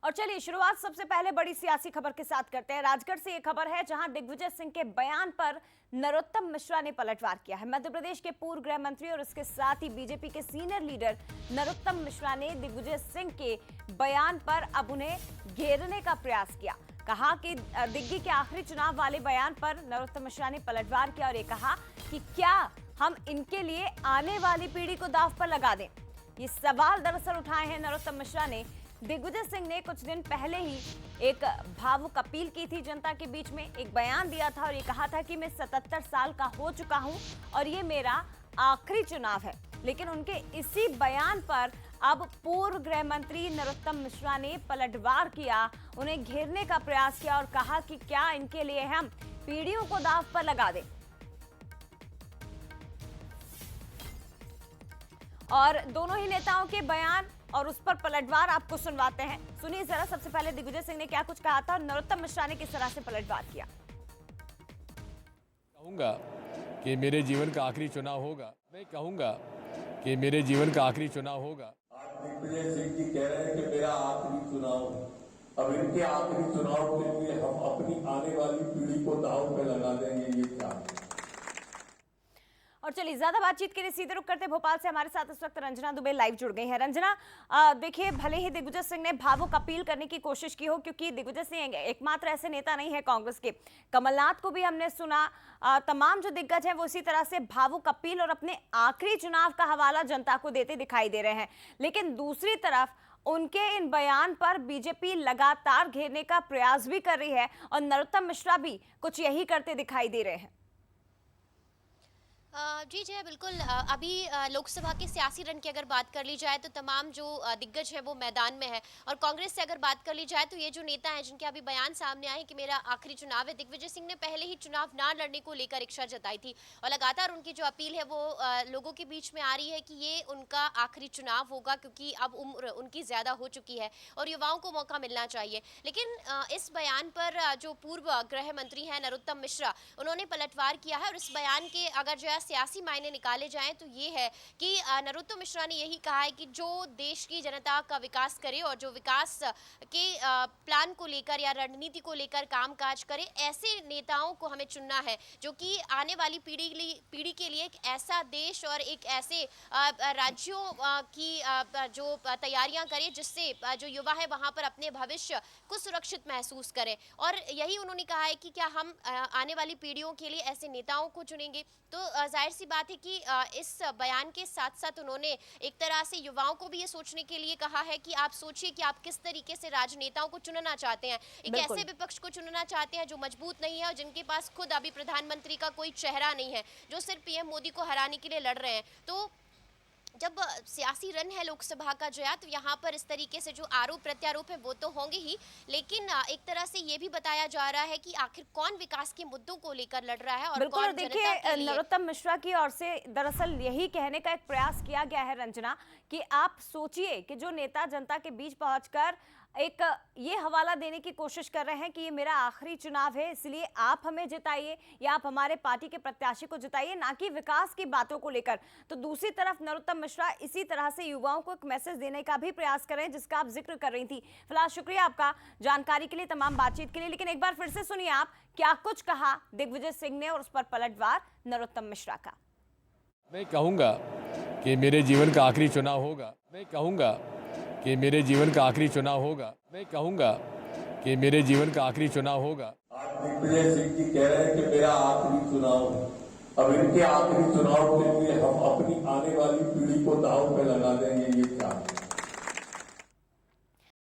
और चलिए शुरुआत सबसे पहले बड़ी सियासी खबर के साथ करते हैं। राजगढ़ से ये खबर है जहां दिग्विजय सिंह के बयान पर नरोत्तम मिश्रा ने पलटवार किया है। मध्य प्रदेश के पूर्व गृह मंत्री और इसके साथ ही बीजेपी के सीनियर लीडर नरोत्तम मिश्रा ने दिग्विजय सिंह के बयान पर अब उन्हें घेरने का प्रयास किया। कहा कि दिग्गी के आखिरी चुनाव वाले बयान पर नरोत्तम मिश्रा ने पलटवार किया और ये कहा कि क्या हम इनके लिए आने वाली पीढ़ी को दांव पर लगा दें। ये सवाल दरअसल उठाए हैं नरोत्तम मिश्रा ने। दिग्विजय सिंह ने कुछ दिन पहले ही एक भावुक अपील की थी जनता के बीच में, एक बयान दिया था और ये कहा था कि मैं 77 साल का हो चुका हूं और ये मेरा आखिरी चुनाव है। लेकिन उनके इसी बयान पर अब पूर्व गृह मंत्री नरोत्तम मिश्रा ने पलटवार किया, उन्हें घेरने का प्रयास किया और कहा कि क्या इनके लिए हम पीढ़ियों को दांव पर लगा दें। और दोनों ही नेताओं के बयान और उस पर पलटवार आपको सुनवाते हैं। सुनिए जरा सबसे पहले दिग्विजय सिंह ने क्या कुछ कहा था और नरोत्तम मिश्रा ने किस तरह से पलटवार किया। कहूंगा कि मेरे जीवन का आखिरी चुनाव होगा। मैं कहूंगा कि मेरे जीवन का आखिरी चुनाव होगा। आज दिग्विजय सिंह जी कह रहे हैं कि मेरा आखिरी चुनाव, अब इनके आखिरी चुनाव के लिए हम अपनी आने वाली पीढ़ी को दांव पे लगा देंगे, ये क्या? और चलिए ज्यादा बातचीत के लिए सीधे रुख करते भोपाल से हमारे साथ इस वक्त रंजना दुबे लाइव जुड़ गई है। रंजना, देखिए भले ही दिग्विजय सिंह ने भावुक अपील करने की कोशिश की हो, क्योंकि दिग्विजय सिंह एकमात्र ऐसे नेता नहीं है कांग्रेस के। कमलनाथ को भी हमने सुना, तमाम जो दिग्गज हैं वो इसी तरह से भावुक अपील और अपने आखिरी चुनाव का हवाला जनता को देते दिखाई दे रहे हैं। लेकिन दूसरी तरफ उनके इन बयान पर बीजेपी लगातार घेरने का प्रयास भी कर रही है और नरोत्तम मिश्रा भी कुछ यही करते दिखाई दे रहे हैं। जी जय बिल्कुल। अभी लोकसभा के सियासी रण की अगर बात कर ली जाए तो तमाम जो दिग्गज है वो मैदान में है। और कांग्रेस से अगर बात कर ली जाए तो ये जो नेता हैं जिनके अभी बयान सामने आए कि मेरा आखिरी चुनाव है, दिग्विजय सिंह ने पहले ही चुनाव ना लड़ने को लेकर इच्छा जताई थी और लगातार उनकी जो अपील है वो लोगों के बीच में आ रही है कि ये उनका आखिरी चुनाव होगा, क्योंकि अब उम्र उनकी ज़्यादा हो चुकी है और युवाओं को मौका मिलना चाहिए। लेकिन इस बयान पर जो पूर्व गृह मंत्री हैं नरोत्तम मिश्रा, उन्होंने पलटवार किया है और इस बयान के अगर जो है सियासी मायने निकाले जाएं तो ये है कि नरोत्तम मिश्रा ने यही कहा है कि जो देश की जनता का विकास करे और जो विकास के प्लान को लेकर या रणनीति को लेकर कामकाज करे, ऐसे नेताओं को हमें चुनना है जो कि आने वाली पीढ़ी के लिए एक ऐसा देश और एक ऐसे राज्यों की जो तैयारियां करे जिससे जो युवा है वहां पर अपने भविष्य को सुरक्षित महसूस करे। और यही उन्होंने कहा है कि क्या हम आने वाली पीढ़ियों के लिए ऐसे नेताओं को चुनेंगे। तो जाहिर सी बात है कि इस बयान के साथ साथ उन्होंने एक तरह से युवाओं को भी ये सोचने के लिए कहा है कि आप सोचिए कि आप किस तरीके से राजनेताओं को चुनना चाहते हैं। एक ऐसे विपक्ष को चुनना चाहते हैं जो मजबूत नहीं है और जिनके पास खुद अभी प्रधानमंत्री का कोई चेहरा नहीं है, जो सिर्फ पीएम मोदी को हराने के लिए लड़ रहे हैं। तो जब सियासी रन है लोकसभा का जो है तो यहाँ पर इस तरीके से जो आरोप प्रत्यारोप है वो तो होंगे ही, लेकिन एक तरह से ये भी बताया जा रहा है कि आखिर कौन विकास के मुद्दों को लेकर लड़ रहा है और कौन जनता के लिए। नरोत्तम मिश्रा की ओर से दरअसल यही कहने का एक प्रयास किया गया है रंजना कि आप सोचिए कि जो नेता जनता के बीच पहुंचकर एक ये हवाला देने की कोशिश कर रहे हैं कि ये मेरा आखिरी चुनाव है, इसलिए आप हमें जिताइए या आप हमारे पार्टी के प्रत्याशी को जिताइए, ना कि विकास की बातों को लेकर। तो दूसरी तरफ नरोत्तम मिश्रा इसी तरह से युवाओं को एक मैसेज देने का भी प्रयास कर रहे हैं जिसका आप जिक्र कर रही थी। फिलहाल शुक्रिया आपका जानकारी के लिए, तमाम बातचीत के लिए। लेकिन एक बार फिर से सुनिए आप क्या कुछ कहा दिग्विजय सिंह ने और उस पर पलटवार नरोत्तम मिश्रा का। मैं कहूंगा कि मेरे जीवन का आखिरी चुनाव होगा। मैं कहूंगा कि मेरे जीवन का आखिरी चुनाव होगा। मैं कहूंगा कि मेरे जीवन का आखिरी चुनाव होगा। आज दिग्विजय सिंह जी कह रहे हैं कि मेरा आखिरी चुनाव, अब इनके आखिरी चुनाव के लिए हम अपनी आने वाली पीढ़ी को दांव पे लगा देंगे, ये क्या?